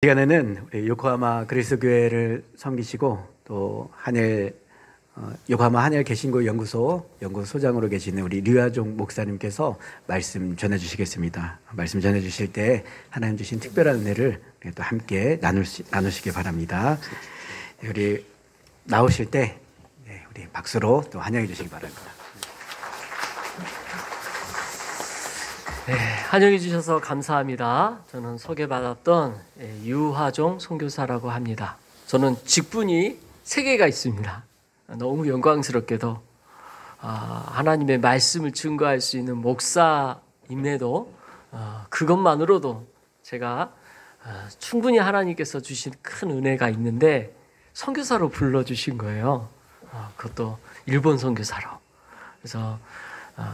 시간에는 우리 요코하마 그리스도교회를 섬기시고 또 요코하마 한일 개신교 연구소장으로 계시는 우리 류아종 목사님께서 말씀 전해주시겠습니다. 말씀 전해주실 때 하나님 주신 특별한 은혜를 또 함께 나누시기 바랍니다. 우리 나오실 때 우리 박수로 또 환영해 주시기 바랍니다. 네, 환영해 주셔서 감사합니다. 저는 소개받았던 유화종 선교사라고 합니다. 저는 직분이 3개가 있습니다. 너무 영광스럽게도 하나님의 말씀을 증거할 수 있는 목사임에도 그것만으로도 제가 충분히 하나님께서 주신 큰 은혜가 있는데 선교사로 불러주신 거예요. 그것도 일본 선교사로. 그래서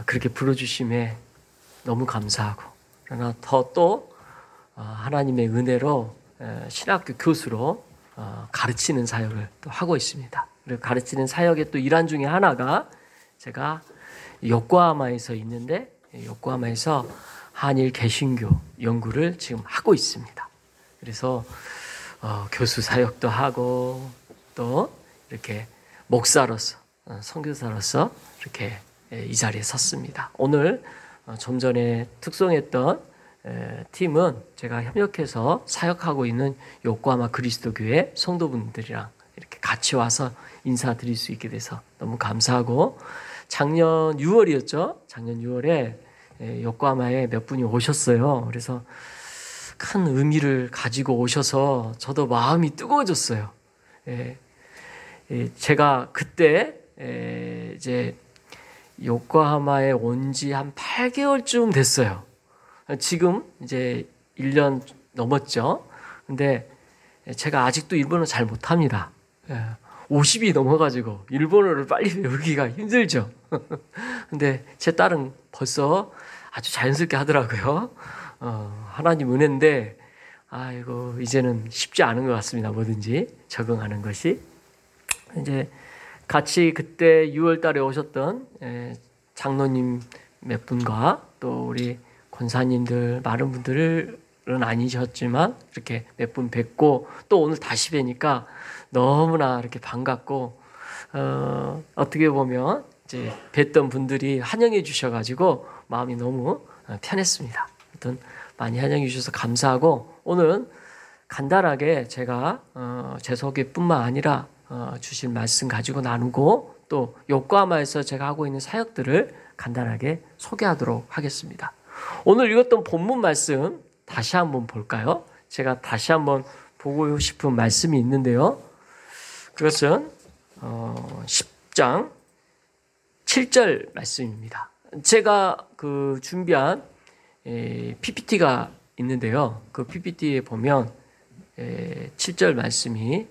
그렇게 불러주심에 너무 감사하고, 그러나 또 하나님의 은혜로 신학교 교수로 가르치는 사역을 또 하고 있습니다. 그리고 가르치는 사역의 또 일환 중에 하나가 제가 요코하마에서 있는데, 요코하마에서 한일 개신교 연구를 지금 하고 있습니다. 그래서 교수 사역도 하고 또 이렇게 목사로서 선교사로서 이렇게 이 자리에 섰습니다. 오늘 좀 전에 특송했던 팀은 제가 협력해서 사역하고 있는 요코하마 그리스도교회 성도분들이랑 이렇게 같이 와서 인사드릴 수 있게 돼서 너무 감사하고, 작년 6월이었죠. 작년 6월에 요코하마에 몇 분이 오셨어요. 그래서 큰 의미를 가지고 오셔서 저도 마음이 뜨거워졌어요. 제가 그때 이제 요코하마에 온 지 한 8개월쯤 됐어요. 지금 이제 1년 넘었죠. 근데 제가 아직도 일본어 잘 못합니다. 50이 넘어가지고 일본어를 빨리 배우기가 힘들죠. 근데 제 딸은 벌써 아주 자연스럽게 하더라고요. 하나님 은혜인데, 아이고, 이제는 쉽지 않은 것 같습니다. 뭐든지 적응하는 것이. 이제 같이 그때 6월 달에 오셨던 장로님 몇 분과 또 우리 권사님들, 많은 분들은 아니셨지만 이렇게 몇 분 뵙고 또 오늘 다시 뵈니까 너무나 이렇게 반갑고, 어떻게 보면 이제 뵀던 분들이 환영해 주셔가지고 마음이 너무 편했습니다. 하여튼 많이 환영해 주셔서 감사하고, 오늘은 간단하게 제가 제 소개뿐만 아니라 주신 말씀 가지고 나누고 또 요코하마에서 제가 하고 있는 사역들을 간단하게 소개하도록 하겠습니다. 오늘 읽었던 본문 말씀 다시 한번 볼까요? 제가 다시 한번 보고 싶은 말씀이 있는데요. 그것은 10장 7절 말씀입니다. 제가 준비한 PPT가 있는데요. 그 PPT에 보면 7절 말씀이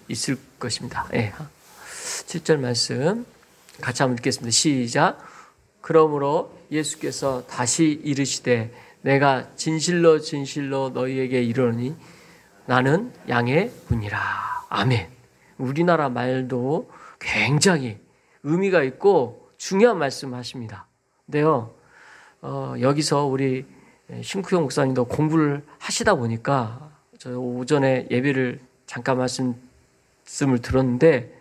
있을 것입니다. 7절 말씀 같이 한번 읽겠습니다. 시작. 그러므로 예수께서 다시 이르시되 내가 진실로 진실로 너희에게 이르노니 나는 양의 문이라. 아멘. 우리나라 말도 굉장히 의미가 있고 중요한 말씀하십니다. 근데요, 여기서 우리 신쿠형 목사님도 공부를 하시다 보니까 저 오전에 예배를 잠깐 말씀을 들었는데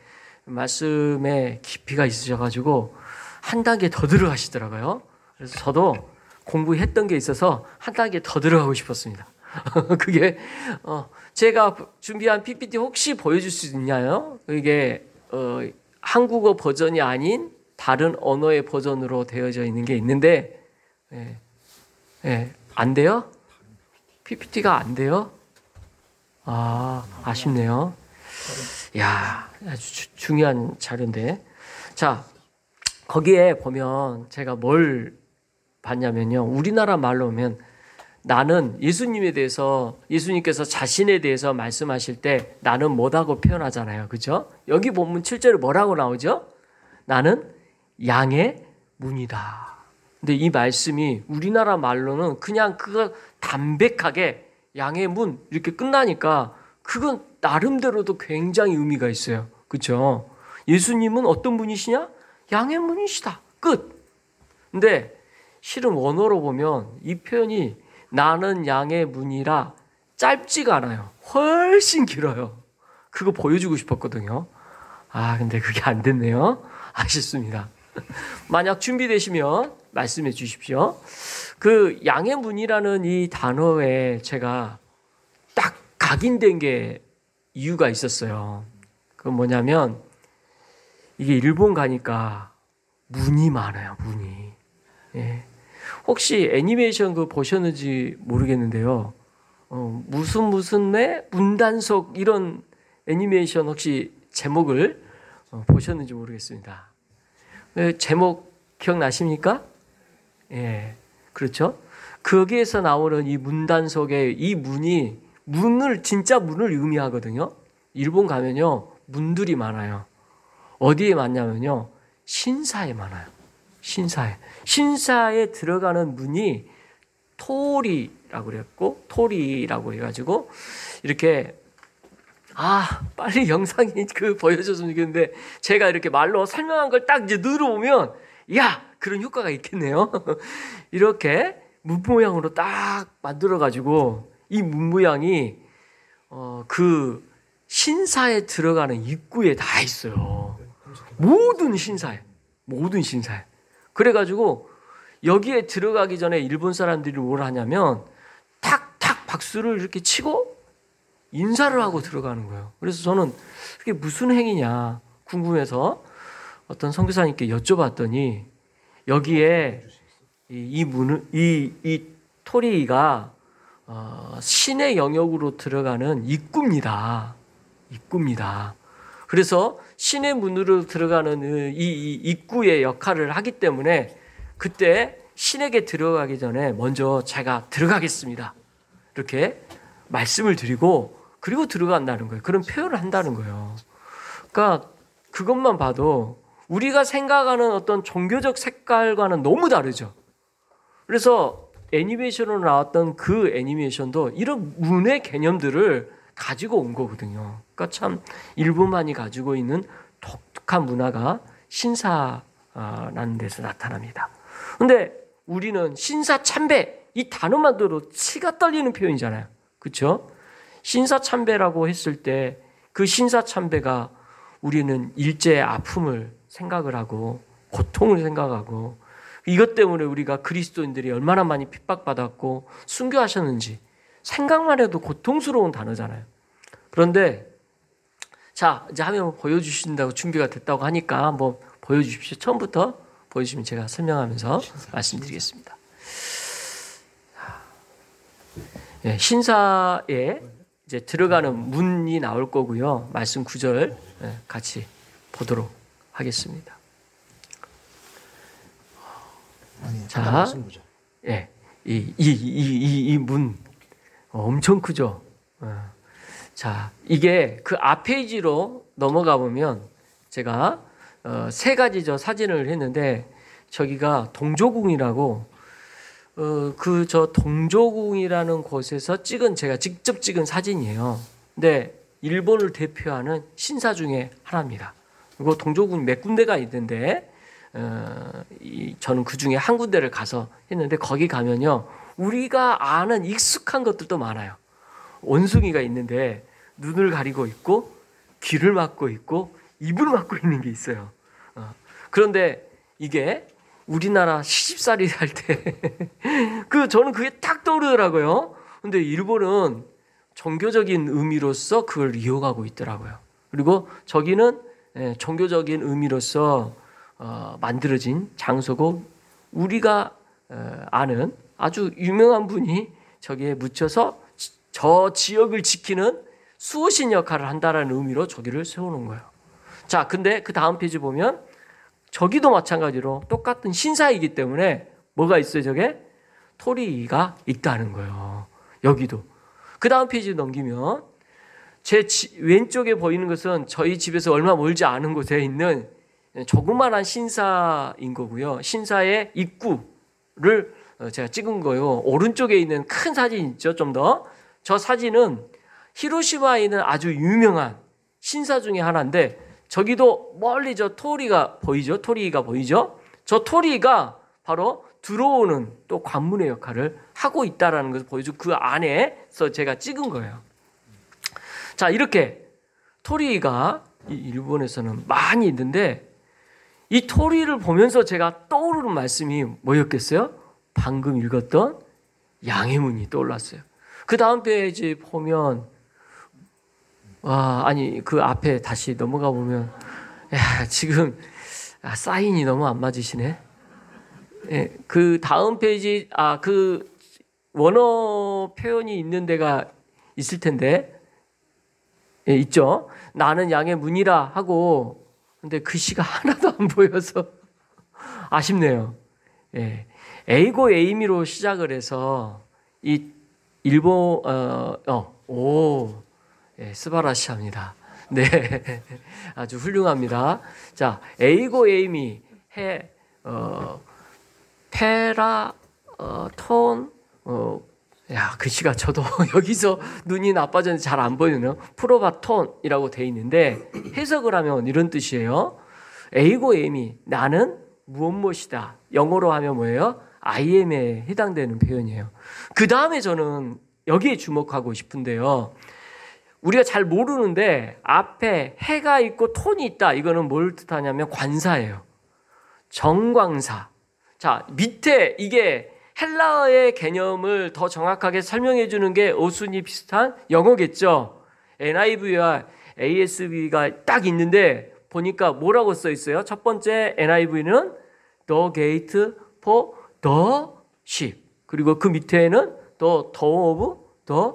말씀에 깊이가 있으셔가지고 한 단계 더 들어가시더라고요. 그래서 저도 공부했던 게 있어서 한 단계 더 들어가고 싶었습니다. 그게 제가 준비한 PPT 혹시 보여줄 수 있나요? 이게 한국어 버전이 아닌 다른 언어의 버전으로 되어져 있는 게 있는데 안 돼요? PPT가 안 돼요? 아쉽네요. 야, 아주 중요한 자료인데. 자, 거기에 보면 제가 뭘 봤냐면요. 우리나라 말로 하면 나는 예수님에 대해서, 예수님께서 자신에 대해서 말씀하실 때 나는 뭐라고 표현하잖아요. 그죠? 여기 보면 7절에 뭐라고 나오죠? 나는 양의 문이다. 근데 이 말씀이 우리나라 말로는 그냥 그거 담백하게 양의 문 이렇게 끝나니까 그건 나름대로도 굉장히 의미가 있어요. 그렇죠? 예수님은 어떤 분이시냐? 양의 문이시다. 끝. 근데 실은 원어로 보면 이 표현이 나는 양의 문이라 짧지가 않아요. 훨씬 길어요. 그거 보여주고 싶었거든요. 근데 그게 안 됐네요. 아쉽습니다. 만약 준비되시면 말씀해 주십시오. 그 양의 문이라는 이 단어에 제가 딱 각인된 게 이유가 있었어요. 그건 뭐냐면 이게 일본 가니까 문이 많아요. 문이. 예. 혹시 애니메이션 그 보셨는지 모르겠는데요. 무슨 문단속 이런 애니메이션 혹시 제목을 보셨는지 모르겠습니다. 제목 기억나십니까? 예, 그렇죠. 거기에서 나오는 이 문단속의 이 문이 진짜 문을 의미하거든요. 일본 가면요 문들이 많아요. 어디에 많냐면요 신사에 많아요. 신사에 들어가는 문이 토리라고 해가지고 이렇게 빨리 영상이 보여줬으면 좋겠는데 제가 이렇게 말로 설명한 걸 딱 이제 들어보면 그런 효과가 있겠네요. 이렇게 문 모양으로 딱 만들어가지고 이 문 모양이 그 신사에 들어가는 입구에 다 있어요. 모든 신사에. 그래가지고 여기에 들어가기 전에 일본 사람들이 뭘 하냐면 탁탁 박수를 이렇게 치고 인사를 하고 들어가는 거예요. 그래서 저는 그게 무슨 행위냐 궁금해서 어떤 선교사님께 여쭤봤더니 여기에 이 토리가 신의 영역으로 들어가는 입구입니다. 그래서 신의 문으로 들어가는 이 입구의 역할을 하기 때문에 그때 신에게 들어가기 전에 먼저 제가 들어가겠습니다. 이렇게 말씀을 드리고 그리고 들어간다는 거예요. 그런 표현을 한다는 거예요. 그러니까 그것만 봐도 우리가 생각하는 어떤 종교적 색깔과는 너무 다르죠. 그래서 애니메이션으로 나왔던 그 애니메이션도 이런 문의 개념들을 가지고 온 거거든요. 그러니까 참 일본만이 가지고 있는 독특한 문화가 신사라는 데서 나타납니다. 근데 우리는 신사참배 이 단어만 들어도 치가 떨리는 표현이잖아요. 그렇죠? 신사참배라고 했을 때 그 신사참배가 우리는 일제의 아픔을 생각을 하고 고통을 생각하고 이것 때문에 우리가 그리스도인들이 얼마나 많이 핍박받았고 순교하셨는지 생각만 해도 고통스러운 단어잖아요. 그런데 자 이제 화면 보여주신다고 준비가 됐다고 하니까 한번 보여주십시오. 처음부터 보여주시면 제가 설명하면서 말씀드리겠습니다. 신사에 이제 들어가는 문이 나올 거고요. 말씀 9절 같이 보도록 하겠습니다. 자, 이 문 엄청 크죠. 자, 이게 그 앞 페이지로 넘어가 보면 제가 세 가지 사진을 했는데 저기가 동조궁이라고 동조궁이라는 곳에서 제가 직접 찍은 사진이에요. 근데 일본을 대표하는 신사 중에 하나입니다. 그리고 동조궁 몇 군데가 있는데 저는 그 중에 한 군데를 가서 했는데 거기 가면요 우리가 아는 익숙한 것들도 많아요. 원숭이가 있는데 눈을 가리고 있고 귀를 막고 있고 입을 막고 있는 게 있어요. 그런데 이게 우리나라 시집살이 할 때 저는 그게 딱 떠오르더라고요. 근데 일본은 종교적인 의미로서 그걸 이용하고 있더라고요. 그리고 저기는 종교적인 의미로서 만들어진 장소고 우리가 아는 아주 유명한 분이 저기에 묻혀서 저 지역을 지키는 수호신 역할을 한다라는 의미로 저기를 세우는 거예요. 자, 근데 그 다음 페이지 보면 저기도 마찬가지로 똑같은 신사이기 때문에 뭐가 있어요? 저게 토리가 있다는 거예요. 여기도. 그 다음 페이지 넘기면 제 왼쪽에 보이는 것은 저희 집에서 얼마 멀지 않은 곳에 있는 조그만한 신사인 거고요. 신사의 입구를 제가 찍은 거예요. 오른쪽에 있는 큰 사진 있죠? 좀 더. 저 사진은 히로시마에 있는 아주 유명한 신사 중에 하나인데 저기도 멀리 저 토리가 보이죠? 저 토리가 바로 들어오는 또 관문의 역할을 하고 있다라는 것을 보여주고 그 안에서 제가 찍은 거예요. 자, 이렇게 토리가 일본에서는 많이 있는데 이 토리를 보면서 제가 떠오르는 말씀이 뭐였겠어요? 방금 읽었던 양의 문이 떠올랐어요. 그 다음 페이지 보면 그 앞에 다시 넘어가 보면 지금 사인이 너무 안 맞으시네. 그 다음 페이지 그 원어 표현이 있는 데가 있을 텐데 있죠. 나는 양의 문이라 하고 근데 글씨가 하나도 안 보여서 아쉽네요. 에이고 에이미로 시작을 해서 이 일본 스바라시합니다. 네, 아주 훌륭합니다. 자, 에이고 에이미 페라 톤 글씨가 저도 여기서 눈이 나빠졌는데 잘 안 보이네요. 프로바톤이라고 돼 있는데 해석을 하면 이런 뜻이에요. 에이고 에이미 나는 무엇이다. 영어로 하면 뭐예요? I am에 해당되는 표현이에요. 그 다음에 저는 여기에 주목하고 싶은데요. 우리가 잘 모르는데 앞에 해가 있고 톤이 있다. 이거는 뭘 뜻하냐면 관사예요. 정광사. 자, 밑에 이게 헬라어의 개념을 더 정확하게 설명해 주는 게 어순이 비슷한 영어겠죠. NIV와 ASV가 딱 있는데 보니까 뭐라고 써 있어요? 첫 번째 NIV는 The Gate for the Sheep. 그리고 그 밑에는 The Door of the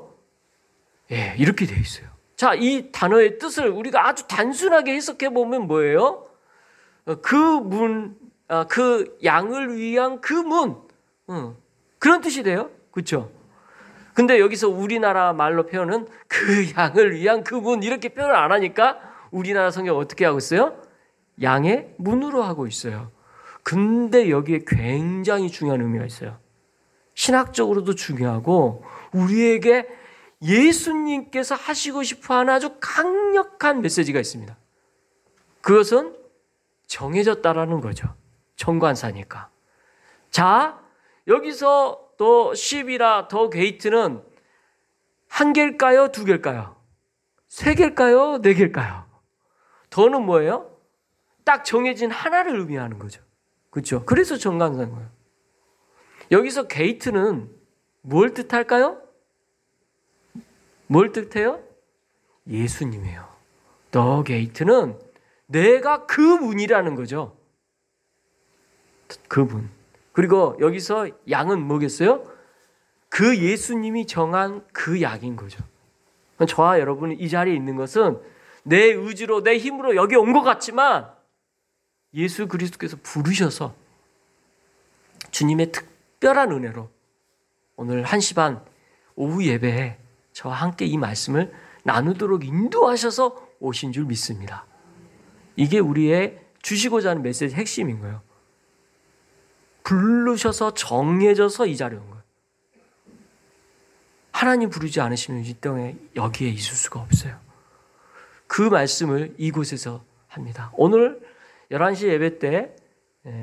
이렇게 되어 있어요. 자, 이 단어의 뜻을 우리가 아주 단순하게 해석해 보면 뭐예요? 그 문, 그 양을 위한 그 문. 그런 뜻이 돼요. 그렇죠? 근데 여기서 우리나라 말로 표현은 그 양을 위한 그 문 이렇게 표현을 안 하니까 우리나라 성경 어떻게 하고 있어요? 양의 문으로 하고 있어요. 근데 여기에 굉장히 중요한 의미가 있어요. 신학적으로도 중요하고 우리에게 예수님께서 하시고 싶어하는 아주 강력한 메시지가 있습니다. 그것은 정해졌다라는 거죠. 정관사니까. 자, 여기서 더 십이라 더 게이트는 한 개일까요? 두 개일까요? 세 개일까요? 네 개일까요? 더는 뭐예요? 딱 정해진 하나를 의미하는 거죠. 그렇죠? 그래서 정관사인 거예요. 여기서 게이트는 뭘 뜻할까요? 뭘 뜻해요? 예수님이에요. 더 게이트는 내가 그 문이라는 거죠. 그 문. 그리고 여기서 양은 뭐겠어요? 그 예수님이 정한 그 양인 거죠. 저와 여러분이 이 자리에 있는 것은 내 의지로 내 힘으로 여기 온 것 같지만 예수 그리스도께서 부르셔서 주님의 특별한 은혜로 오늘 1시 반 오후 예배에 저와 함께 이 말씀을 나누도록 인도하셔서 오신 줄 믿습니다. 이게 우리의 주시고자 하는 메시지 핵심인 거예요. 부르셔서 정해져서 이 자리에 온 거예요. 하나님 부르지 않으시면 이 땅에 여기에 있을 수가 없어요. 그 말씀을 이곳에서 합니다. 오늘 11시 예배 때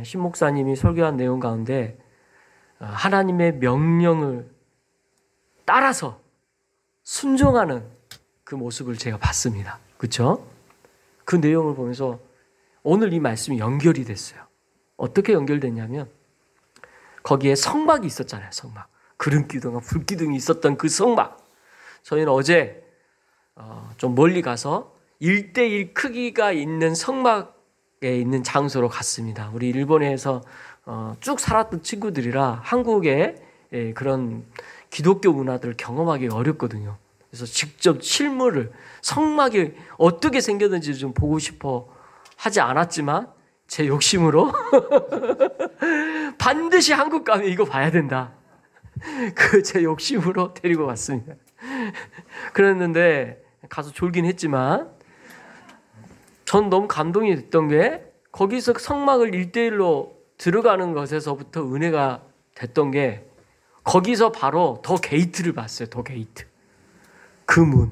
신 목사님이 설교한 내용 가운데 하나님의 명령을 따라서 순종하는 그 모습을 제가 봤습니다. 그렇죠? 그 내용을 보면서 오늘 이 말씀이 연결이 됐어요. 어떻게 연결됐냐면 거기에 성막이 있었잖아요. 성막. 기름기둥과 불기둥이 있었던 그 성막. 저희는 어제 좀 멀리 가서 1:1 크기가 있는 성막에 있는 장소로 갔습니다. 우리 일본에서 쭉 살았던 친구들이라 한국의 그런 기독교 문화들을 경험하기 어렵거든요. 그래서 직접 실물을 성막이 어떻게 생겼는지 좀 보고 싶어 하지 않았지만 제 욕심으로 반드시 한국 가면 이거 봐야 된다. 그 제 욕심으로 데리고 갔습니다. 그랬는데 가서 졸긴 했지만 전 너무 감동이 됐던 게 거기서 성막을 1:1로 들어가는 것에서부터 은혜가 됐던 게 거기서 바로 더 게이트를 봤어요. 더 게이트. 그 문.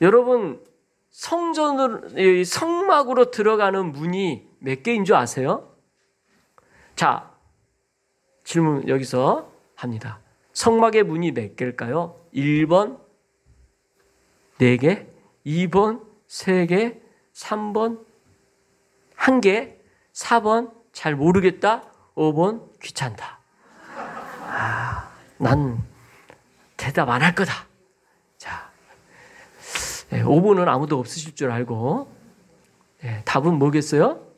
여러분 성막으로 들어가는 문이 몇 개인 줄 아세요? 자, 질문 여기서 합니다. 성막의 문이 몇 개일까요? 1번 4개, 2번 3개, 3번 1개, 4번 잘 모르겠다, 5번 귀찮다. 난 대답 안 할 거다. 자, 5번은 아무도 없으실 줄 알고, 답은 뭐겠어요?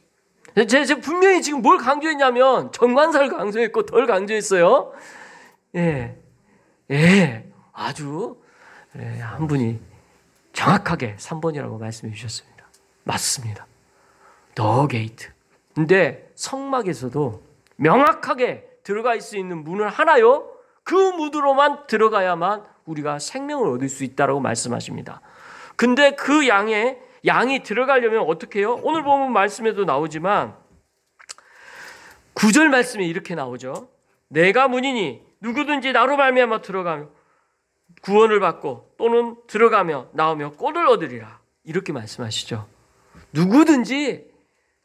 제가 분명히 지금 뭘 강조했냐면 정관사를 강조했고 덜 강조했어요. 아주 한 분이 정확하게 3번이라고 말씀해 주셨습니다. 맞습니다. 더 게이트. 근데 성막에서도 명확하게 들어갈 수 있는 문은 하나요. 그 문으로만 들어가야만 우리가 생명을 얻을 수 있다라고 말씀하십니다. 근데 그 양이 들어가려면 어떻게 해요? 오늘 보면 말씀에도 나오지만 9절 말씀에 이렇게 나오죠. 내가 문이니 누구든지 나로 말미암아 들어가며 구원을 받고 또는 들어가며 나오며 꼴을 얻으리라. 이렇게 말씀하시죠. 누구든지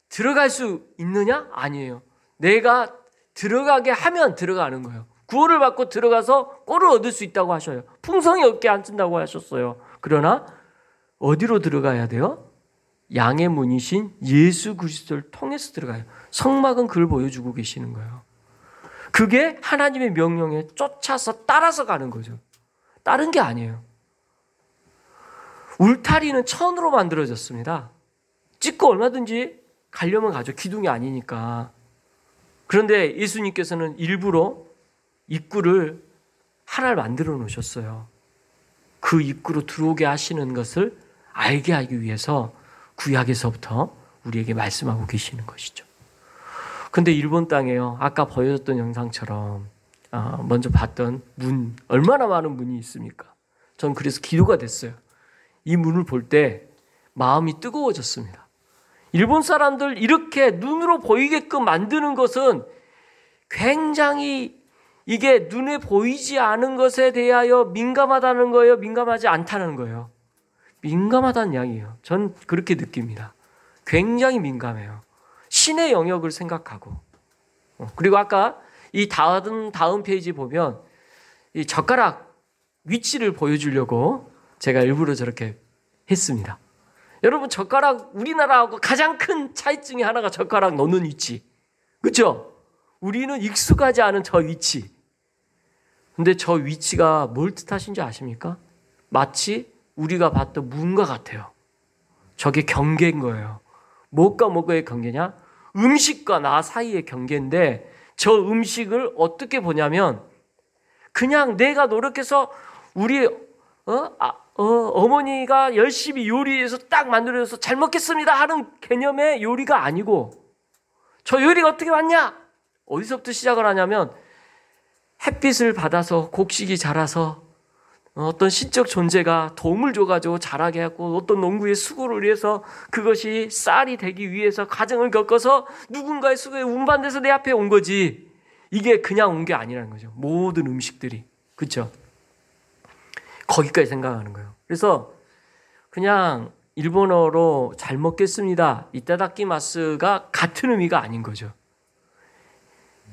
들어갈 수 있느냐? 아니에요. 내가 들어가게 하면 들어가는 거예요. 구원을 받고 들어가서 꼴을 얻을 수 있다고 하셔요. 풍성이 없게 안 쓴다고 하셨어요. 그러나 어디로 들어가야 돼요? 양의 문이신 예수 그리스도를 통해서 들어가요. 성막은 그걸 보여주고 계시는 거예요. 그게 하나님의 명령에 쫓아서 따라서 가는 거죠. 다른 게 아니에요. 울타리는 천으로 만들어졌습니다. 찍고 얼마든지 가려면 가죠. 기둥이 아니니까. 그런데 예수님께서는 일부러 입구를 하나를 만들어 놓으셨어요. 그 입구로 들어오게 하시는 것을 알게 하기 위해서 구약에서부터 우리에게 말씀하고 계시는 것이죠. 근데 일본 땅에요. 아까 보여줬던 영상처럼 먼저 봤던 문, 얼마나 많은 문이 있습니까? 전 그래서 기도가 됐어요. 이 문을 볼 때 마음이 뜨거워졌습니다. 일본 사람들 이렇게 눈으로 보이게끔 만드는 것은 굉장히 이게 눈에 보이지 않은 것에 대하여 민감하다는 거예요? 민감하지 않다는 거예요? 민감하다는 이야기예요. 전 그렇게 느낍니다. 굉장히 민감해요. 신의 영역을 생각하고. 그리고 아까 이 다음 페이지 보면 이 젓가락 위치를 보여주려고 제가 일부러 저렇게 했습니다. 여러분, 젓가락, 우리나라하고 가장 큰 차이점이 하나가 젓가락 놓는 위치. 그렇죠? 우리는 익숙하지 않은 저 위치. 근데 저 위치가 뭘 뜻하신지 아십니까? 마치 우리가 봤던 문과 같아요. 저게 경계인 거예요. 뭐가 뭐가의 경계냐? 음식과 나 사이의 경계인데 저 음식을 어떻게 보냐면 그냥 내가 노력해서 우리 어머니가 열심히 요리해서 딱 만들어서 잘 먹겠습니다 하는 개념의 요리가 아니고, 저 요리가 어떻게 왔냐? 어디서부터 시작을 하냐면 햇빛을 받아서 곡식이 자라서 어떤 신적 존재가 도움을 줘가지고 자라게 하고 어떤 농부의 수고를 위해서 그것이 쌀이 되기 위해서 과정을 겪어서 누군가의 수고에 운반돼서 내 앞에 온 거지. 이게 그냥 온 게 아니라는 거죠. 모든 음식들이. 그렇죠? 거기까지 생각하는 거예요. 그래서 그냥 일본어로 잘 먹겠습니다, 이타다키마스가 같은 의미가 아닌 거죠.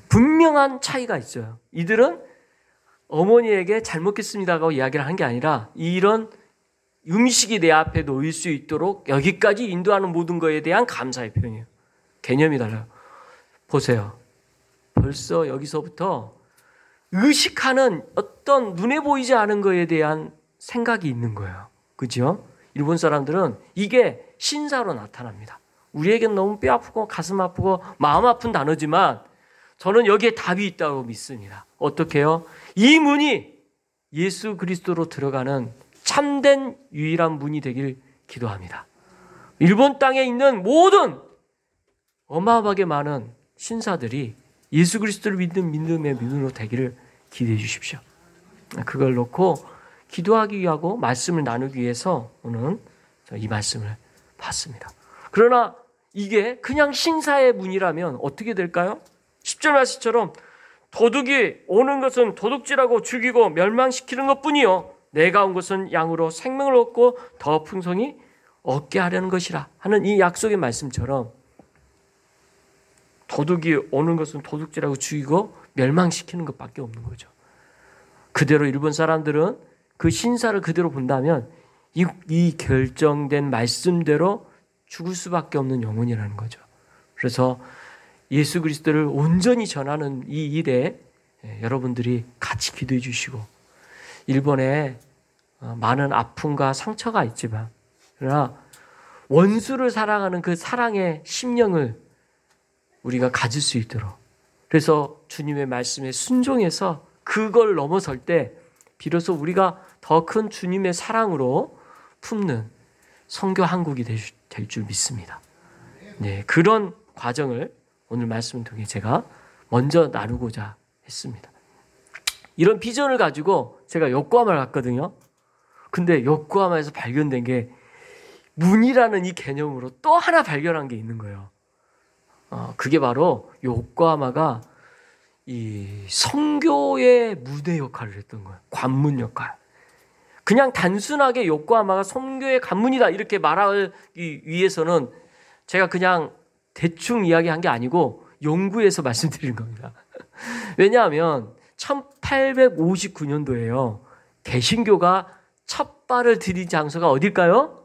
분명한 차이가 있어요. 이들은 어머니에게 잘 먹겠습니다라고 이야기를 한 게 아니라 이런 음식이 내 앞에 놓일 수 있도록 여기까지 인도하는 모든 것에 대한 감사의 표현이에요. 개념이 달라요. 보세요. 벌써 여기서부터 의식하는 어떤 눈에 보이지 않은 것에 대한 생각이 있는 거예요. 그죠? 일본 사람들은 이게 신사로 나타납니다. 우리에겐 너무 뼈 아프고 가슴 아프고 마음 아픈 단어지만 저는 여기에 답이 있다고 믿습니다. 어떻게 해요? 이 문이 예수 그리스도로 들어가는 참된 유일한 문이 되길 기도합니다. 일본 땅에 있는 모든 어마어마하게 많은 신사들이 예수 그리스도를 믿는 믿음의 문으로 되기를 기대해 주십시오. 그걸 놓고 기도하기 위하고 말씀을 나누기 위해서 오늘 이 말씀을 봤습니다. 그러나 이게 그냥 신사의 문이라면 어떻게 될까요? 10절 말씀처럼 도둑이 오는 것은 도둑질하고 죽이고 멸망시키는 것뿐이요 내가 온 것은 양으로 생명을 얻고 더 풍성히 얻게 하려는 것이라 하는 이 약속의 말씀처럼 도둑이 오는 것은 도둑질하고 죽이고 멸망시키는 것밖에 없는 거죠. 그대로 일본 사람들은 그 신사를 그대로 본다면 이 결정된 말씀대로 죽을 수밖에 없는 영혼이라는 거죠. 그래서 예수 그리스도를 온전히 전하는 이 일에 여러분들이 같이 기도해 주시고, 일본에 많은 아픔과 상처가 있지만 그러나 원수를 사랑하는 그 사랑의 심령을 우리가 가질 수 있도록, 그래서 주님의 말씀에 순종해서 그걸 넘어설 때 비로소 우리가 더 큰 주님의 사랑으로 품는 선교 한국이 될 줄 믿습니다. 네, 그런 과정을 오늘 말씀을 통해 제가 먼저 나누고자 했습니다. 이런 비전을 가지고 제가 요코하마를 갔거든요. 근데 요코하마에서 발견된 게 문이라는 이 개념으로 또 하나 발견한 게 있는 거예요. 그게 바로 요코하마가 이 선교의 무대 역할을 했던 거예요. 관문 역할. 그냥 단순하게 요코하마가 선교의 관문이다 이렇게 말하기 위해서는 제가 그냥 대충 이야기한 게 아니고 연구해서 말씀드린 겁니다. 왜냐하면 1859년도에요. 개신교가 첫 발을 들인 장소가 어딜까요?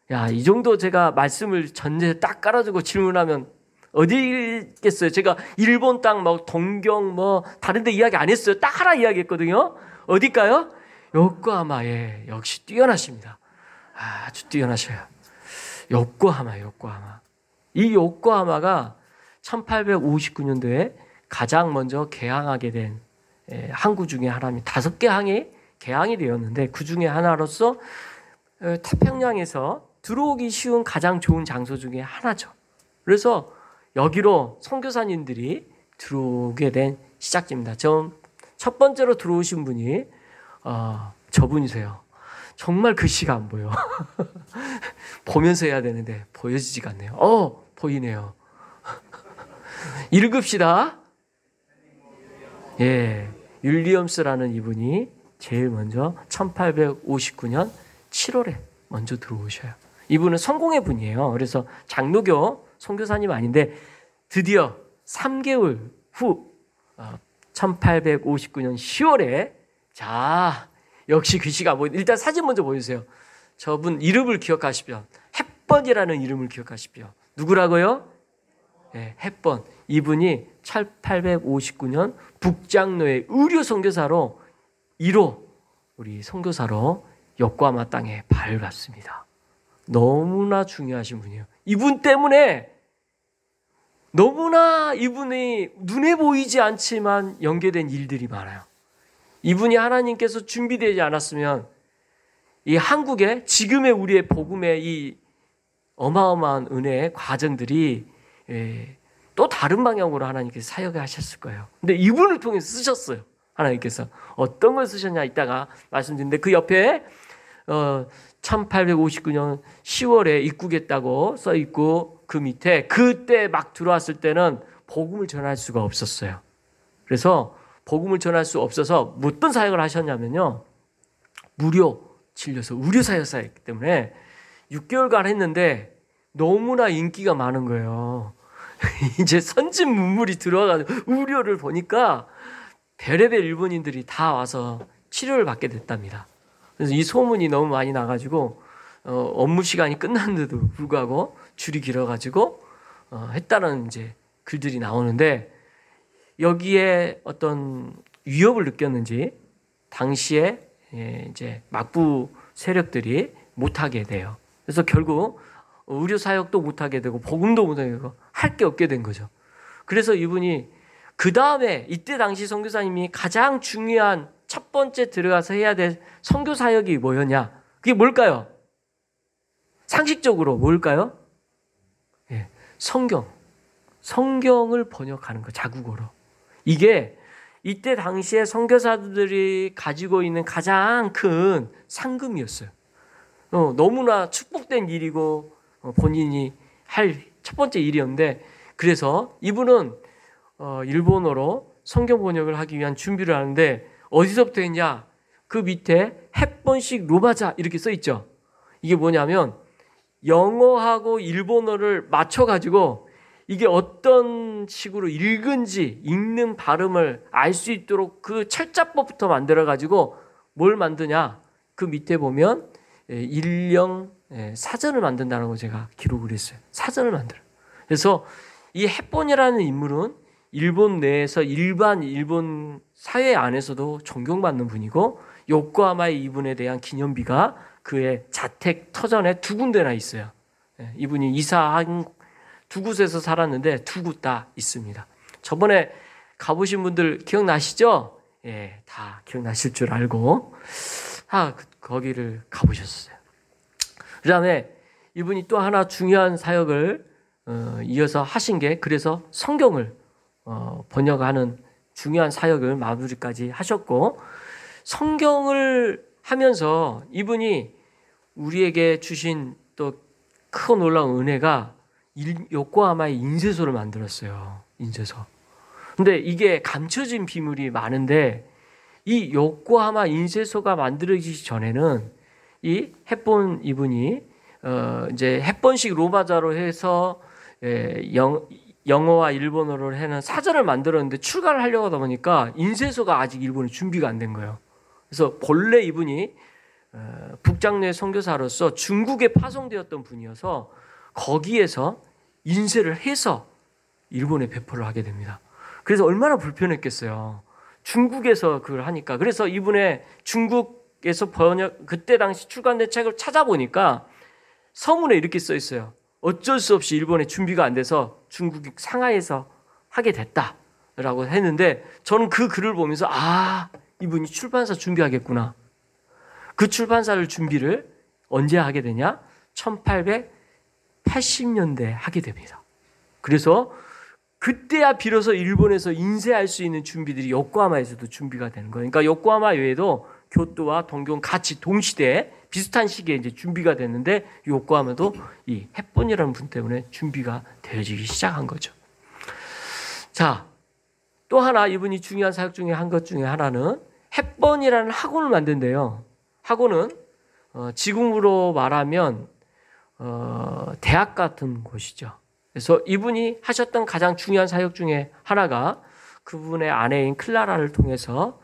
야, 이 정도 제가 말씀을 전제에 딱 깔아주고 질문하면 어디겠어요? 제가 일본 땅, 뭐 동경, 뭐 다른 데 이야기 안 했어요. 딱 하나 이야기했거든요. 어딜까요? 요코하마에 역시 뛰어나십니다. 아주 뛰어나셔요. 요코하마. 이 요코하마가 1859년도에 가장 먼저 개항하게 된 항구 중에 하나입니다. 5개 항이 개항이 되었는데 그 중에 하나로서 태평양에서 들어오기 쉬운 가장 좋은 장소 중에 하나죠. 그래서 여기로 선교사님들이 들어오게 된 시작점입니다. 첫 번째로 들어오신 분이 저분이세요. 정말 글씨가 안 보여. 보면서 해야 되는데 보여지지가 않네요. 보이네요. 읽읍시다. 예, 윌리엄스라는 이분이 제일 먼저 1859년 7월에 먼저 들어오셔요. 이분은 성공의 분이에요. 그래서 장로교 선교사님 아닌데 드디어 3개월 후 1859년 10월에 자, 역시 글씨가 안 보이네. 일단 사진 먼저 보여주세요. 저분 이름을 기억하십시오. 햇번이라는 이름을 기억하십시오. 누구라고요? 네, 햇번. 이분이 1859년 북장로의 의료 선교사로 1호 우리 선교사로 요코하마 땅에 밟았습니다. 너무나 중요하신 분이에요. 이분 때문에 너무나 이분이 눈에 보이지 않지만 연계된 일들이 많아요. 이분이 하나님께서 준비되지 않았으면 이 한국의 지금의 우리의 복음의 이 어마어마한 은혜의 과정들이 또 다른 방향으로 하나님께서 사역을 하셨을 거예요. 근데 이분을 통해서 쓰셨어요. 하나님께서 어떤 걸 쓰셨냐 이따가 말씀드리는데 그 옆에 1859년 10월에 입국했다고 써 있고 그 밑에 그때 막 들어왔을 때는 복음을 전할 수가 없었어요. 그래서 복음을 전할 수 없어서 어떤 사역을 하셨냐면요. 무료 진료소, 의료 사역사였기 때문에 6개월간 했는데 너무나 인기가 많은 거예요. 이제 선진 문물이 들어와가지고 의료를 보니까 별의별 일본인들이 다 와서 치료를 받게 됐답니다. 그래서 이 소문이 너무 많이 나가지고 업무 시간이 끝났는데도 불구하고 줄이 길어가지고 했다는 이제 글들이 나오는데 여기에 어떤 위협을 느꼈는지 당시에 이제 막부 세력들이 못하게 돼요. 그래서 결국 의료 사역도 못하게 되고 복음도 못하게 되고 할 게 없게 된 거죠. 그래서 이분이 그 다음에 이때 당시 선교사님이 가장 중요한 첫 번째 들어가서 해야 될 선교 사역이 뭐였냐? 그게 뭘까요? 상식적으로 뭘까요? 예, 성경을 번역하는 거, 자국어로. 이게 이때 당시에 선교사들이 가지고 있는 가장 큰 상금이었어요. 너무나 축복된 일이고 본인이 할 첫 번째 일이었는데 그래서 이분은 일본어로 성경 번역을 하기 위한 준비를 하는데 어디서부터 했냐? 그 밑에 햇번식 로마자 이렇게 써 있죠. 이게 뭐냐면 영어하고 일본어를 맞춰가지고 이게 어떤 식으로 읽은지 읽는 발음을 알 수 있도록 그 철자법부터 만들어 가지고 뭘 만드냐? 그 밑에 보면 일령 사전을 만든다는 거 제가 기록을 했어요. 사전을 만들어. 그래서 이 햇본이라는 인물은 일본 내에서 일반 일본 사회 안에서도 존경받는 분이고 요코하마의 이분에 대한 기념비가 그의 자택 터전에 2군데나 있어요. 이분이 이사한 2곳에서 살았는데 2곳 다 있습니다. 저번에 가보신 분들 기억나시죠? 예, 다 기억나실 줄 알고 거기를 가보셨어요. 그 다음에 이분이 또 하나 중요한 사역을 이어서 하신 게 그래서 성경을 번역하는 중요한 사역을 마무리까지 하셨고 성경을 하면서 이분이 우리에게 주신 또 크고 놀라운 은혜가 요코하마의 인쇄소를 만들었어요. 인쇄소. 근데 이게 감춰진 비밀이 많은데 이 요코하마 인쇄소가 만들어지기 전에는 이 햇본 이분이 이제 햇본식 로마자로 해서 영어와 일본어로 해는 사전을 만들었는데 출간을 하려고 하다 보니까 인쇄소가 아직 일본에 준비가 안 된 거예요. 그래서 본래 이분이 북장로의 선교사로서 중국에 파송되었던 분이어서 거기에서 인쇄를 해서 일본에 배포를 하게 됩니다. 그래서 얼마나 불편했겠어요. 중국에서 그걸 하니까. 그래서 이분의 중국에서 번역 그때 당시 출간된 책을 찾아보니까 서문에 이렇게 써 있어요. 어쩔 수 없이 일본에 준비가 안 돼서 중국 상하이에서 하게 됐다라고 했는데 저는 그 글을 보면서 이분이 출판사 준비하겠구나. 그 출판사를 준비를 언제 하게 되냐? 1880년대에 하게 됩니다. 그래서 그때야 비로소 일본에서 인쇄할 수 있는 준비들이 요코하마에서도 준비가 되는 거예요. 그러니까 요코하마 외에도 교토와 동경 같이 동시대에 비슷한 시기에 이제 준비가 됐는데 요코하마도 이 햇본이라는 분 때문에 준비가 되어지기 시작한 거죠. 자, 또 하나 이분이 중요한 사역 중에 한 것 중에 하나는 햇본이라는 학원을 만든대요. 학원은 지금으로 말하면 대학 같은 곳이죠. 그래서 이분이 하셨던 가장 중요한 사역 중에 하나가 그분의 아내인 클라라를 통해서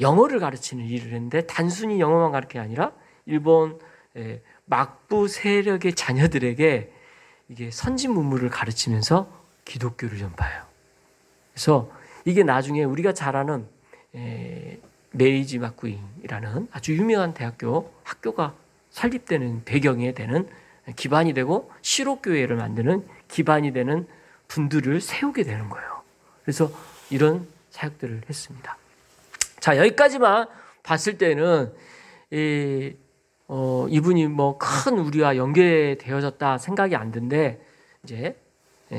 영어를 가르치는 일을 했는데 단순히 영어만 가르치는 게 아니라 일본 막부 세력의 자녀들에게 이게 선진 문물을 가르치면서 기독교를 전파해요. 그래서 이게 나중에 우리가 잘 아는 메이지 마쿠인이라는 아주 유명한 학교가 설립되는 배경이 되는 기반이 되고 시로교회를 만드는 기반이 되는 분들을 세우게 되는 거예요. 그래서 이런 사역들을 했습니다. 자, 여기까지만 봤을 때는 이분이 뭐 큰 우리와 연계되어졌다 생각이 안 드는데 이제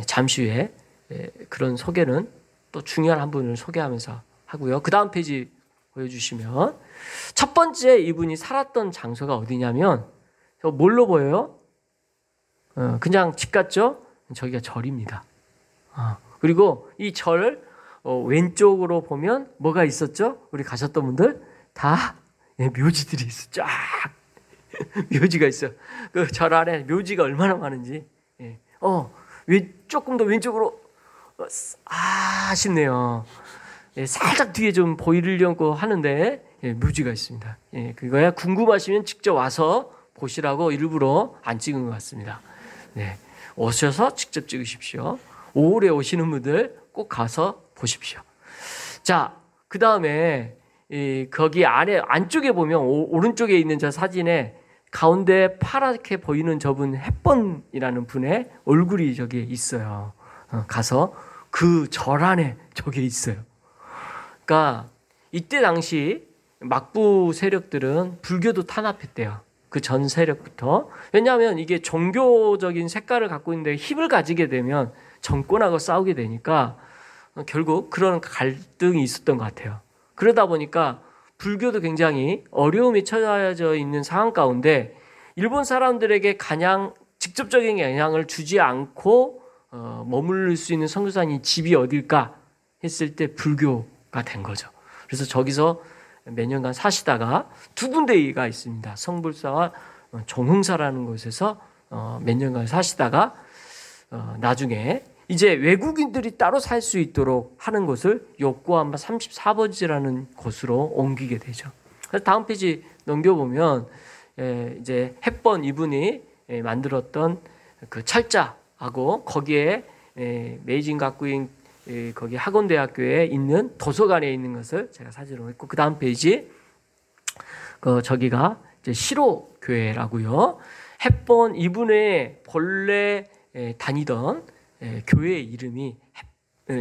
잠시 후에 그런 소개는 또 중요한 한 분을 소개하면서 하고요. 그 다음 페이지 보여주시면 첫 번째 이분이 살았던 장소가 어디냐면 뭘로 보여요? 그냥 집 같죠? 저기가 절입니다. 그리고 이 절 왼쪽으로 보면 뭐가 있었죠? 우리 가셨던 분들 다 묘지들이 있어. 쫙 묘지가 있어. 그 절 안에 묘지가 얼마나 많은지. 조금 더 왼쪽으로 아쉽네요. 살짝 뒤에 좀 보이려고 하는데 묘지가 있습니다. 그거야 궁금하시면 직접 와서 보시라고 일부러 안 찍은 것 같습니다. 오셔서 직접 찍으십시오. 5월에 오시는 분들 꼭 가서 보십시오. 자, 그 다음에 거기 안쪽에 보면 오른쪽에 있는 저 사진에 가운데 파랗게 보이는 저분 햇본이라는 분의 얼굴이 저기 있어요. 가서 그 절 안에 저게 있어요. 그러니까 이때 당시 막부 세력들은 불교도 탄압했대요. 그 전 세력부터. 왜냐하면 이게 종교적인 색깔을 갖고 있는데 힘을 가지게 되면 정권하고 싸우게 되니까 결국 그런 갈등이 있었던 것 같아요. 그러다 보니까 불교도 굉장히 어려움에 처해져 있는 상황 가운데 일본 사람들에게 가장 직접적인 영향을 주지 않고 머무를 수 있는 선교사님 집이 어딜까 했을 때 불교가 된 거죠. 그래서 저기서 몇 년간 사시다가 2군데가 있습니다. 성불사와 종흥사라는 곳에서 몇 년간 사시다가 나중에 이제 외국인들이 따로 살 수 있도록 하는 것을 요코하마 34번지라는 곳으로 옮기게 되죠. 그래서 다음 페이지 넘겨보면 이제 햇번 이분이 만들었던 그 철자하고 거기에 메이징 가쿠인 거기 학원대학교에 있는 도서관에 있는 것을 제가 사진으로 했고, 그 다음 페이지 저기가 이제 시로 교회라고요. 햇번 이분의 본래 다니던 교회 이름이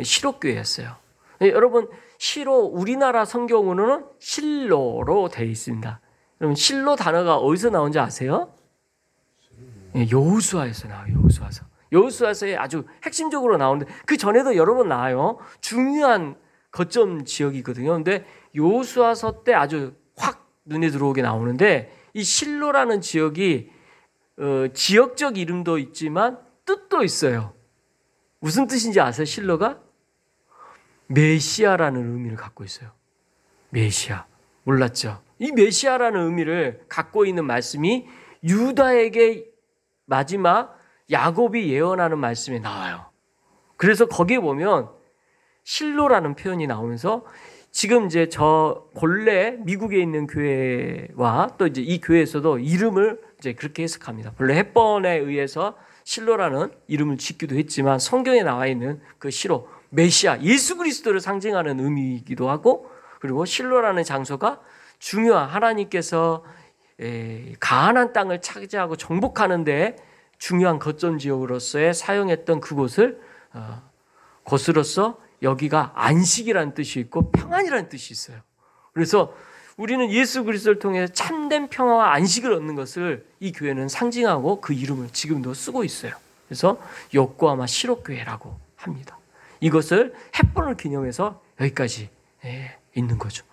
시로 교회였어요. 여러분, 시로 우리나라 성경으로는 실로로 되어 있습니다. 그러면 실로 단어가 어디서 나온지 아세요? 여호수아에서 나와요. 여호수아서에 아주 핵심적으로 나오는데 그 전에도 여러 번 나와요. 중요한 거점 지역이거든요. 근데 여호수아서 때 아주 확 눈에 들어오게 나오는데, 이 실로라는 지역이 지역적 이름도 있지만 뜻도 있어요. 무슨 뜻인지 아세요? 실로가 메시아라는 의미를 갖고 있어요. 메시아. 몰랐죠? 이 메시아라는 의미를 갖고 있는 말씀이 유다에게 마지막 야곱이 예언하는 말씀에 나와요. 그래서 거기에 보면 실로라는 표현이 나오면서 지금 이제 저 본래 미국에 있는 교회와 또 이제 이 교회에서도 이름을 이제 그렇게 해석합니다. 본래 햇번에 의해서 실로라는 이름을 짓기도 했지만 성경에 나와 있는 그 실로, 메시아, 예수 그리스도를 상징하는 의미이기도 하고, 그리고 실로라는 장소가 중요한 하나님께서 가나안 땅을 차지하고 정복하는 데 중요한 거점 지역으로서의 사용했던 그곳을 곳으로서 여기가 안식이라는 뜻이 있고 평안이라는 뜻이 있어요. 그래서 우리는 예수 그리스도를 통해 참된 평화와 안식을 얻는 것을 이 교회는 상징하고 그 이름을 지금도 쓰고 있어요. 그래서 요코하마 시로교회라고 합니다. 이것을 햇번을 기념해서 여기까지 있는 거죠.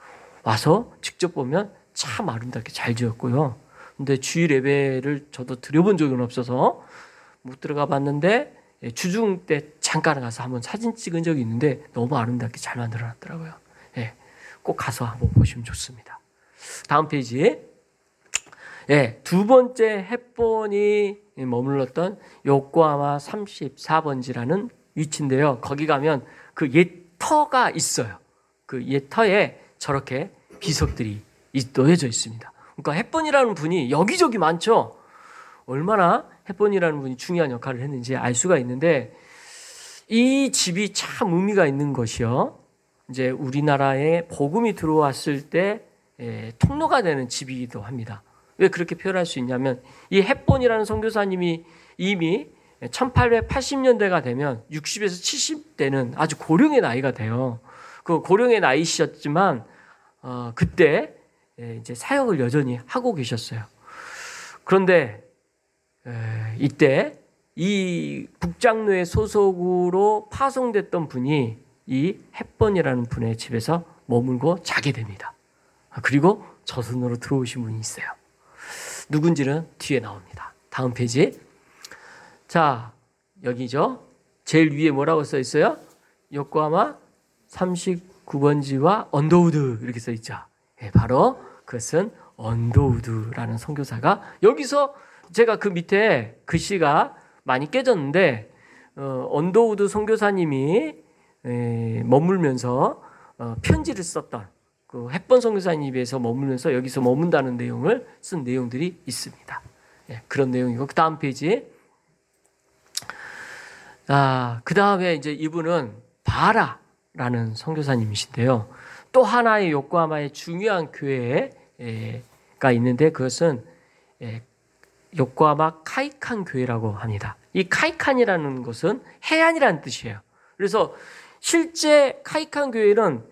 와서 직접 보면 참 아름답게 잘 지었고요. 근데 주일 예배를 저도 드려본 적은 없어서 못 들어가 봤는데 주중 때 잠깐 가서 한번 사진 찍은 적이 있는데 너무 아름답게 잘 만들어놨더라고요. 꼭 가서 한번 보시면 좋습니다. 다음 페이지. 두 번째 햇번이 머물렀던 요코하마 34번지라는 위치인데요. 거기 가면 그 옛 터가 있어요. 그 옛 터에 저렇게 비석들이 놓여져 있습니다. 그러니까 햇번이라는 분이 여기저기 많죠. 얼마나 햇번이라는 분이 중요한 역할을 했는지 알 수가 있는데, 이 집이 참 의미가 있는 것이요. 이제 우리나라에 복음이 들어왔을 때 통로가 되는 집이기도 합니다. 왜 그렇게 표현할 수 있냐면, 이 햇번이라는 선교사님이 이미 1880년대가 되면 60에서 70대는 아주 고령의 나이가 돼요. 그 고령의 나이셨지만 그때 이제 사역을 여전히 하고 계셨어요. 그런데 이때 이 북장로의 소속으로 파송됐던 분이 이 햇번이라는 분의 집에서 머물고 자게 됩니다. 그리고 저승으로 들어오신 분이 있어요. 누군지는 뒤에 나옵니다. 다음 페이지. 자, 여기죠. 제일 위에 뭐라고 써 있어요? 요코하마 39번지와 언더우드 이렇게 써 있죠. 바로 그것은 언더우드라는 선교사가, 여기서 제가 그 밑에 글씨가 많이 깨졌는데 언더우드 선교사님이 머물면서 편지를 썼던 그 햇번 선교사님에서 머물면서 여기서 머문다는 내용을 쓴 내용들이 있습니다. 그런 내용이고, 그 다음 페이지. 그 다음에 이제 이분은 바라라는 선교사님이신데요. 또 하나의 요코하마의 중요한 교회가 있는데 그것은 요코하마 카이칸 교회라고 합니다. 이 카이칸이라는 것은 해안이라는 뜻이에요. 그래서 실제 카이칸 교회는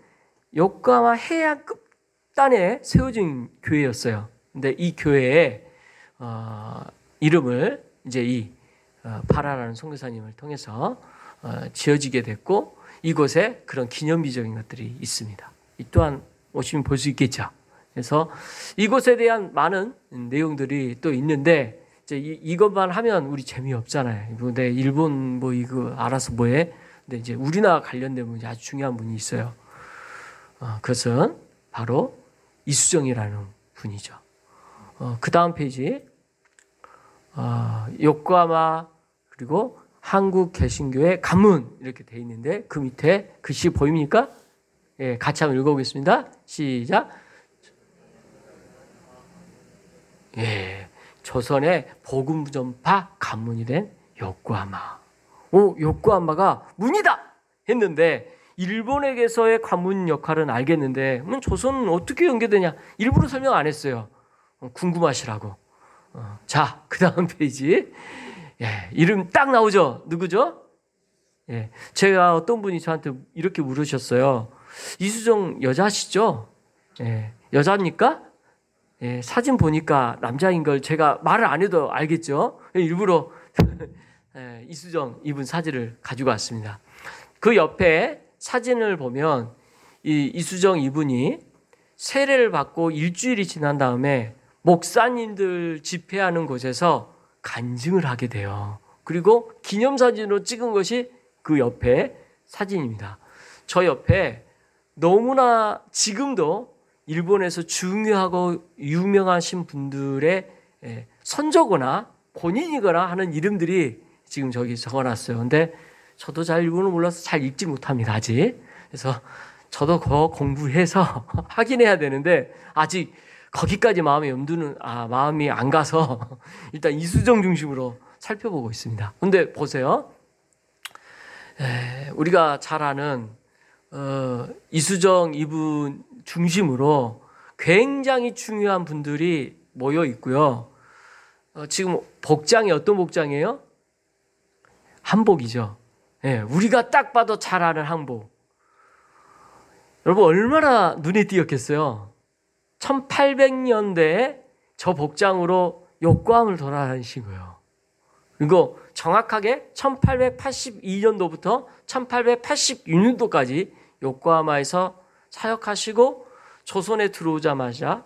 요코하마 해안 끝단에 세워진 교회였어요. 근데 이 교회의 이름을 이제 이 바라라는 선교사님을 통해서 지어지게 됐고, 이곳에 그런 기념비적인 것들이 있습니다. 이 또한 오시면 볼 수 있겠죠. 그래서 이곳에 대한 많은 내용들이 또 있는데, 이제 이것만 하면 우리 재미없잖아요. 근데 일본 뭐 이거 알아서 뭐해? 근데 이제 우리나라 관련된 분이 아주 중요한 분이 있어요. 그것은 바로 이수정이라는 분이죠. 그 다음 페이지. 요코하마 그리고 한국 개신교회 가문 이렇게 돼 있는데 그 밑에 글씨 보입니까? 예, 같이 한번 읽어보겠습니다. 시작. 예, 조선의 복음 전파 가문이 된 요코하마. 요코하마가 문이다 했는데 일본에게서의 가문 역할은 알겠는데 그럼 조선은 어떻게 연계되냐? 일부러 설명 안 했어요. 궁금하시라고. 자, 그 다음 페이지. 예, 이름 딱 나오죠? 누구죠? 예, 제가 어떤 분이 저한테 이렇게 물으셨어요. 이수정 여자시죠? 예, 여자입니까? 예, 사진 보니까 남자인 걸 제가 말을 안 해도 알겠죠? 예, 일부러 예, 이수정 이분 사진을 가지고 왔습니다. 그 옆에 사진을 보면 이수정 이분이 세례를 받고 일주일이 지난 다음에 목사님들 집회하는 곳에서 간증을 하게 돼요. 그리고 기념사진으로 찍은 것이 그 옆에 사진입니다. 저 옆에 너무나 지금도 일본에서 중요하고 유명하신 분들의 선조거나 본인이거나 하는 이름들이 지금 저기 적어놨어요. 근데 저도 잘 일본을 몰라서 잘 읽지 못합니다, 아직. 그래서 저도 그거 공부해서 확인해야 되는데 아직 거기까지 마음이 안 가서 일단 이수정 중심으로 살펴보고 있습니다. 근데 보세요. 우리가 잘 아는 이수정 이분 중심으로 굉장히 중요한 분들이 모여 있고요. 지금 복장이 어떤 복장이에요? 한복이죠. 예, 우리가 딱 봐도 잘 아는 한복. 여러분 얼마나 눈에 띄었겠어요. 1800년대에 저 복장으로 요코함을 돌아다니신 거예요. 그리고 정확하게 1882년도부터 1886년도까지 요코하마에서 사역하시고 조선에 들어오자마자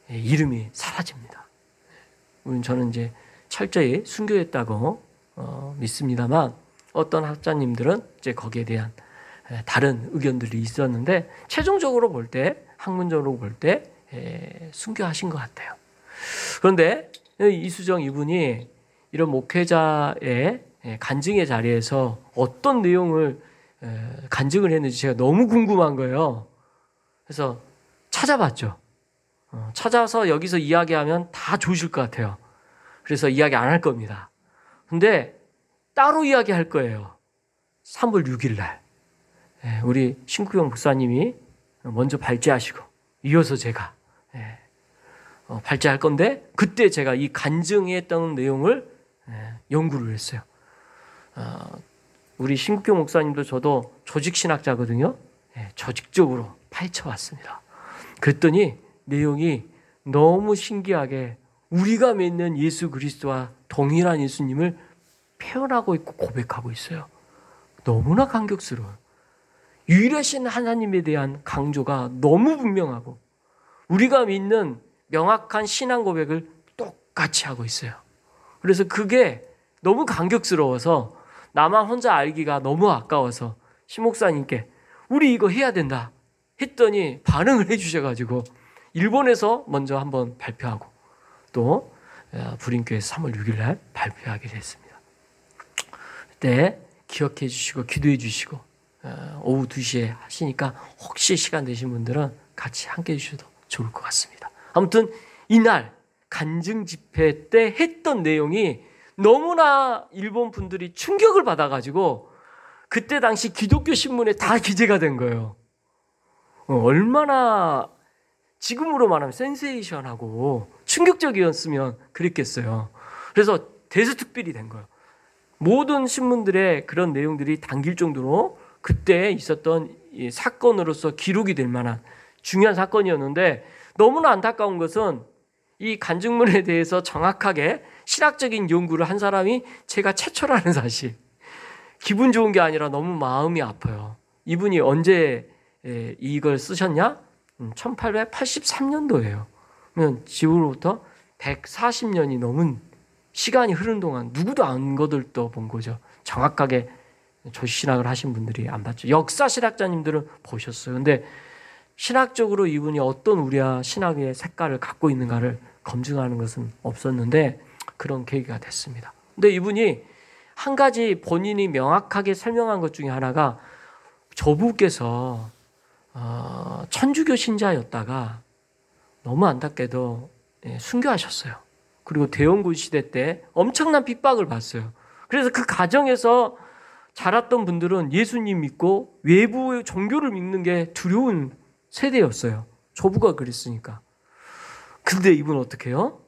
이름이 사라집니다. 물론 저는 이제 철저히 순교했다고 믿습니다만 어떤 학자님들은 이제 거기에 대한 다른 의견들이 있었는데 최종적으로 볼 때 학문적으로 볼 때 순교하신 것 같아요. 그런데 이수정 이분이 이런 목회자의 간증의 자리에서 어떤 내용을 간증을 했는지 제가 너무 궁금한 거예요. 그래서 찾아봤죠. 찾아서 여기서 이야기하면 다 좋으실 것 같아요. 그래서 이야기 안 할 겁니다. 근데 따로 이야기할 거예요. 3월 6일 날 우리 신구영 목사님이 먼저 발제하시고 이어서 제가 발제할 건데 그때 제가 이 간증했던 내용을 연구를 했어요. 우리 신구영 목사님도 저도 조직신학자거든요. 조직적으로 파헤쳐왔습니다. 그랬더니 내용이 너무 신기하게 우리가 믿는 예수 그리스도와 동일한 예수님을 표현하고 있고 고백하고 있어요. 너무나 감격스러워요. 유일하신 하나님에 대한 강조가 너무 분명하고 우리가 믿는 명확한 신앙 고백을 똑같이 하고 있어요. 그래서 그게 너무 감격스러워서 나만 혼자 알기가 너무 아까워서 신 목사님께 우리 이거 해야 된다 했더니 반응을 해주셔가지고 일본에서 먼저 한번 발표하고 또 부린교에서 3월 6일 날 발표하게 됐습니다. 그때 기억해 주시고 기도해 주시고 오후 2시에 하시니까 혹시 시간 되신 분들은 같이 함께 해주셔도 좋을 것 같습니다. 아무튼 이날 간증 집회 때 했던 내용이 너무나 일본 분들이 충격을 받아가지고 그때 당시 기독교 신문에 다 기재가 된 거예요. 얼마나 지금으로 말하면 센세이션하고 충격적이었으면 그랬겠어요. 그래서 대수특필이 된 거예요. 모든 신문들의 그런 내용들이 담길 정도로 그때 있었던 이 사건으로서 기록이 될 만한 중요한 사건이었는데 너무나 안타까운 것은 이 간증문에 대해서 정확하게 신학적인 연구를 한 사람이 제가 최초라는 사실. 기분 좋은 게 아니라 너무 마음이 아파요. 이분이 언제 이걸 쓰셨냐? 1883년도예요. 그러면 지금으로부터 140년이 넘은 시간이 흐른 동안 누구도 안 거들떠 본 거죠. 정확하게 조신학을 하신 분들이 안 봤죠. 역사 신학자님들은 보셨어요. 근데 신학적으로 이분이 어떤 우리와 신학의 색깔을 갖고 있는가를 검증하는 것은 없었는데 그런 계기가 됐습니다. 근데 이분이 한 가지 본인이 명확하게 설명한 것 중에 하나가 조부께서 천주교 신자였다가 너무 안타깝게도 순교하셨어요. 그리고 대원군 시대 때 엄청난 핍박을 받았어요. 그래서 그 가정에서 자랐던 분들은 예수님 믿고 외부의 종교를 믿는 게 두려운 세대였어요. 조부가 그랬으니까. 근데 이분 어떻게 해요?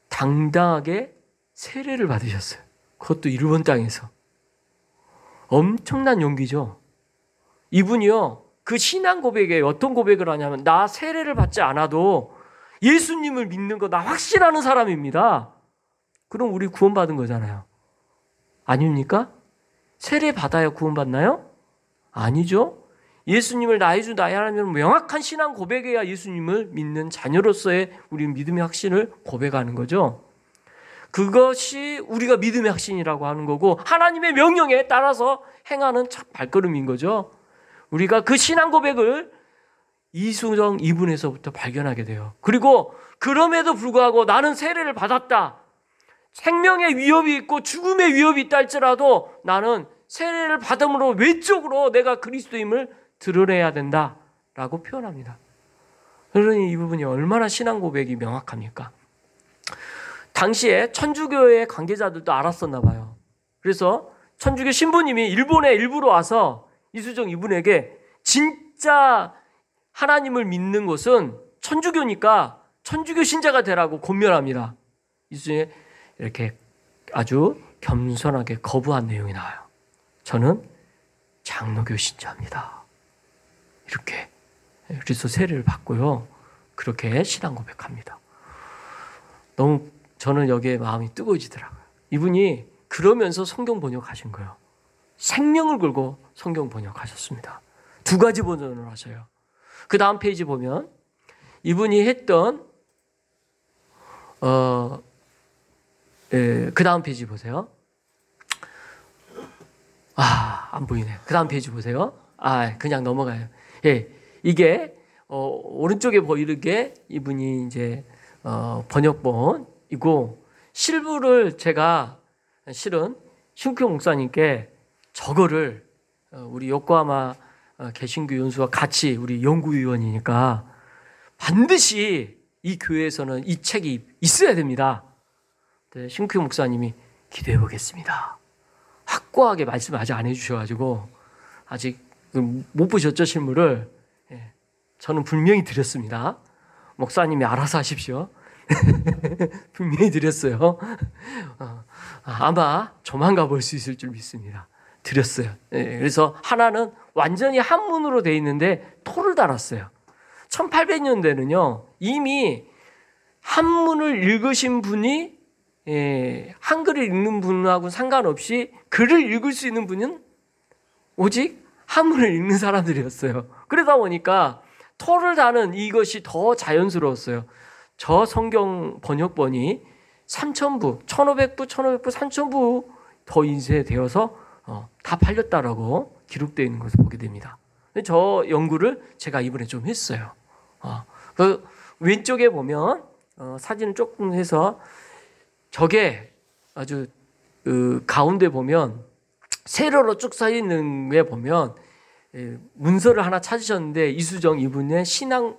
당당하게 세례를 받으셨어요. 그것도 일본 땅에서. 엄청난 용기죠. 이분이요, 그 신앙 고백에 어떤 고백을 하냐면, 나 세례를 받지 않아도 예수님을 믿는 거 나 확신하는 사람입니다. 그럼 우리 구원받은 거잖아요. 아닙니까? 세례 받아야 구원받나요? 아니죠. 예수님을 나의 주 나의 하나님을 명확한 신앙 고백해야 예수님을 믿는 자녀로서의 우리 믿음의 확신을 고백하는 거죠. 그것이 우리가 믿음의 확신이라고 하는 거고 하나님의 명령에 따라서 행하는 첫 발걸음인 거죠. 우리가 그 신앙 고백을 이수정 이분에서부터 발견하게 돼요. 그리고 그럼에도 불구하고 나는 세례를 받았다. 생명의 위협이 있고 죽음의 위협이 있다 할지라도 나는 세례를 받음으로 외적으로 내가 그리스도임을 드러내야 된다라고 표현합니다. 그러니 이 부분이 얼마나 신앙 고백이 명확합니까? 당시에 천주교의 관계자들도 알았었나 봐요. 그래서 천주교 신부님이 일본에 일부러 와서 이수정 이분에게 진짜 하나님을 믿는 것은 천주교니까 천주교 신자가 되라고 권면합니다. 이수정이 이렇게 아주 겸손하게 거부한 내용이 나와요. 저는 장로교 신자입니다. 이렇게 그래서 세례를 받고요. 그렇게 신앙 고백합니다. 너무 저는 여기에 마음이 뜨거워지더라고요. 이분이 그러면서 성경 번역하신 거예요. 생명을 걸고 성경 번역하셨습니다. 두 가지 버전을 하셔요. 그 다음 페이지 보면 이분이 했던 그 다음 페이지 보세요. 안 보이네. 그 다음 페이지 보세요. 그냥 넘어가요. 예, 이게 오른쪽에 보이는 게 이분이 이제 번역본이고 실부를 제가 실은 신규 목사님께 저거를 우리 요코하마 개신교 연수와 같이 우리 연구위원이니까 반드시 이 교회에서는 이 책이 있어야 됩니다. 신규 목사님이 기도해 보겠습니다. 확고하게 말씀을 아직 안 해주셔가지고 아직 못 보셨죠, 실물을? 예, 저는 분명히 드렸습니다. 목사님이 알아서 하십시오. 분명히 드렸어요. 아마 조만간 볼 수 있을 줄 믿습니다. 드렸어요. 예, 그래서 하나는 완전히 한문으로 돼 있는데 토를 달았어요. 1800년대는요 이미 한문을 읽으신 분이 한글을 읽는 분하고 상관없이 글을 읽을 수 있는 분은 오직 한문을 읽는 사람들이었어요. 그러다 보니까 토를 다는 이것이 더 자연스러웠어요. 저 성경 번역본이 3,000부, 1,500부, 3,000부 더 인쇄되어서 다 팔렸다라고 기록되어 있는 것을 보게 됩니다. 저 연구를 제가 이번에 좀 했어요. 그 왼쪽에 보면 사진을 조금 해서 저게 아주 가운데 보면 세로로 쭉 써 있는 게 보면 문서를 하나 찾으셨는데 이수정 이분의 신앙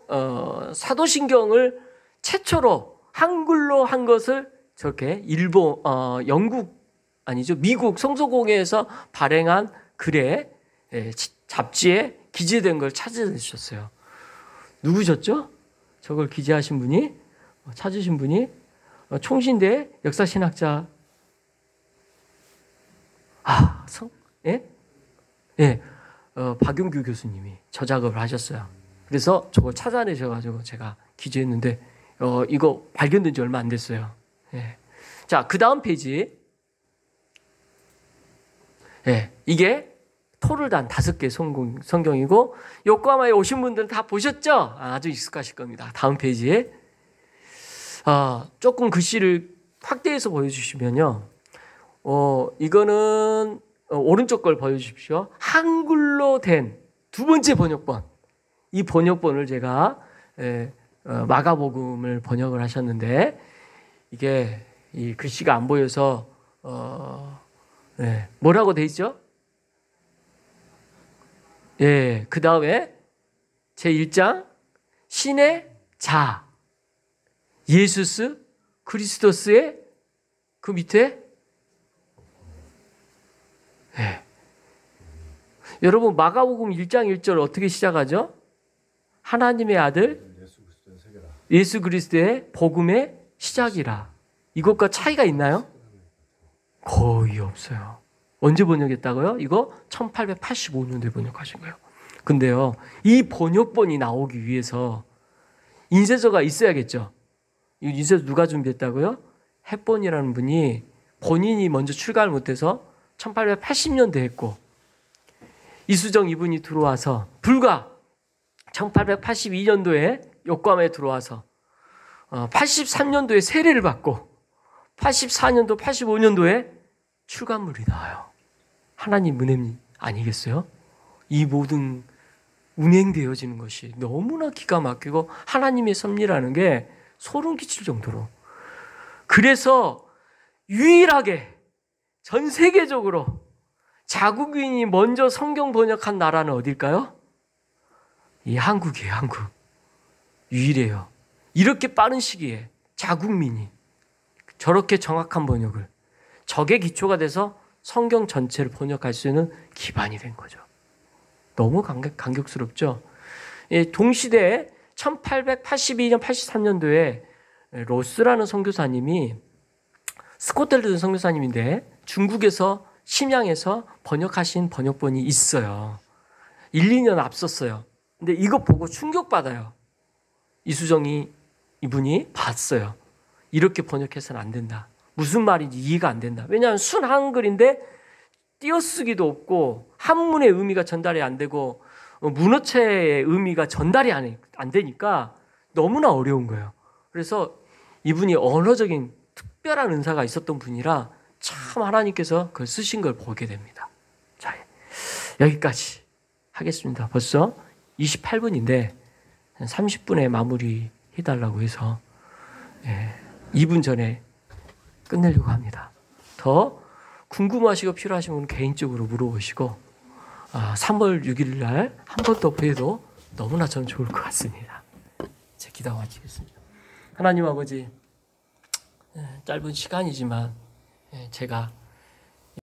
사도신경을 최초로 한글로 한 것을 저렇게 일본 영국 아니죠 미국 성서공회에서 발행한 글에 잡지에 기재된 걸 찾으셨어요. 누구셨죠? 저걸 기재하신 분이 찾으신 분이 총신대 역사신학자 박용규 교수님이 저작업을 하셨어요. 그래서 저걸 찾아내셔가지고 제가 기재했는데 이거 발견된 지 얼마 안 됐어요. 예. 자, 그 다음 페이지. 예, 이게 토를 단 5개 성경이고 요코하마에 오신 분들은 다 보셨죠? 아주 익숙하실 겁니다. 다음 페이지에 조금 글씨를 확대해서 보여주시면요. 이거는 오른쪽 걸 보여주십시오. 한글로 된 두 번째 번역본. 이 번역본을 제가 마가복음을 번역을 하셨는데 이게 이 글씨가 안 보여서 네. 뭐라고 돼 있죠? 예, 그 다음에 제1장 신의 자 예수스 그리스도스의 그 밑에 예. 여러분 마가복음 1장 1절 어떻게 시작하죠? 하나님의 아들 예수 그리스도의 복음의 시작이라. 이것과 차이가 있나요? 거의 없어요. 언제 번역했다고요? 이거 1885년도에 번역하신 거예요. 근데요, 이 번역본이 나오기 위해서 인쇄서가 있어야겠죠. 이 인쇄서 누가 준비했다고요? 햇본이라는 분이 본인이 먼저 출간을 못해서 1880년도에 했고, 이수정 이분이 들어와서 불과 1882년도에 요과에 들어와서 83년도에 세례를 받고 84년도, 85년도에 출간물이 나와요. 하나님 은혜님 아니겠어요? 이 모든 운행되어지는 것이 너무나 기가 막히고 하나님의 섭리라는 게 소름 끼칠 정도로. 그래서 유일하게 전 세계적으로 자국인이 먼저 성경 번역한 나라는 어딜까요? 이 한국이에요, 한국. 유일해요. 이렇게 빠른 시기에 자국민이 저렇게 정확한 번역을, 적의 기초가 돼서 성경 전체를 번역할 수 있는 기반이 된 거죠. 너무 감격스럽죠? 예, 동시대에 1882년, 83년도에 로스라는 선교사님이, 스코틀랜드 선교사님인데 중국에서 심양에서 번역하신 번역본이 있어요. 1, 2년 앞섰어요. 근데 이거 보고 충격받아요. 이수정이 이분이 봤어요. 이렇게 번역해서는 안 된다. 무슨 말인지 이해가 안 된다. 왜냐하면 순 한글인데 띄어쓰기도 없고 한문의 의미가 전달이 안 되고 문어체의 의미가 전달이 안 되니까 너무나 어려운 거예요. 그래서 이분이 언어적인 특별한 은사가 있었던 분이라 참 하나님께서 그걸 쓰신 걸 보게 됩니다. 자, 여기까지 하겠습니다. 벌써 28분인데 30분에 마무리 해달라고 해서 2분 전에 끝내려고 합니다. 더 궁금하시고 필요하신 분은 개인적으로 물어보시고 3월 6일 날 한 번 더 뵈도 너무나 저는 좋을 것 같습니다. 제 기도 마치겠습니다. 하나님 아버지, 짧은 시간이지만 제가